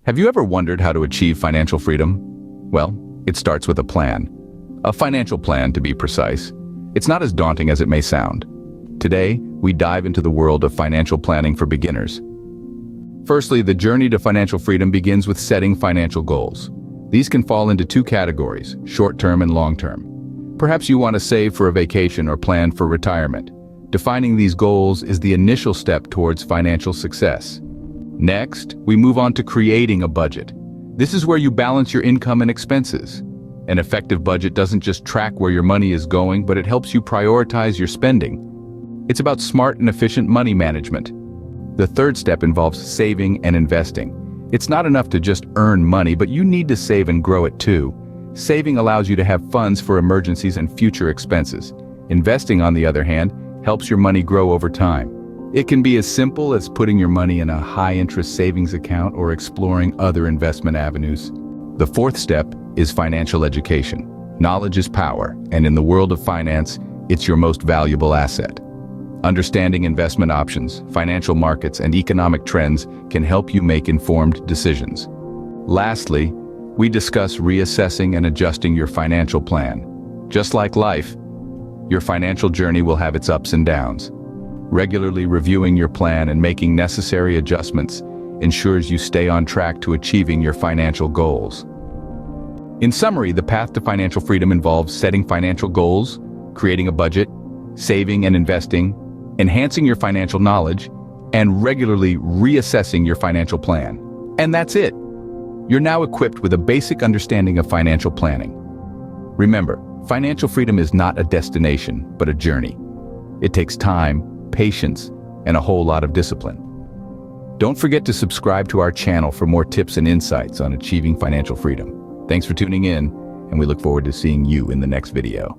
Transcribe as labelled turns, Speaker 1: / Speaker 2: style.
Speaker 1: Have you ever wondered how to achieve financial freedom? Well, it starts with a plan. A financial plan, to be precise. It's not as daunting as it may sound. Today, we dive into the world of financial planning for beginners. Firstly, the journey to financial freedom begins with setting financial goals. These can fall into two categories, short-term and long-term. Perhaps you want to save for a vacation or plan for retirement. Defining these goals is the initial step towards financial success. Next, we move on to creating a budget. This is where you balance your income and expenses. An effective budget doesn't just track where your money is going, but it helps you prioritize your spending. It's about smart and efficient money management. The third step involves saving and investing. It's not enough to just earn money, but you need to save and grow it too. Saving allows you to have funds for emergencies and future expenses. Investing, on the other hand, helps your money grow over time. It can be as simple as putting your money in a high-interest savings account or exploring other investment avenues. The fourth step is financial education. Knowledge is power, and in the world of finance, it's your most valuable asset. Understanding investment options, financial markets, and economic trends can help you make informed decisions. Lastly, we discuss reassessing and adjusting your financial plan. Just like life, your financial journey will have its ups and downs. Regularly reviewing your plan and making necessary adjustments ensures you stay on track to achieving your financial goals. In summary, the path to financial freedom involves setting financial goals, creating a budget, saving and investing, enhancing your financial knowledge, and regularly reassessing your financial plan. And that's it. You're now equipped with a basic understanding of financial planning. Remember, financial freedom is not a destination, but a journey. It takes time, patience, and a whole lot of discipline. Don't forget to subscribe to our channel for more tips and insights on achieving financial freedom. Thanks for tuning in, and we look forward to seeing you in the next video.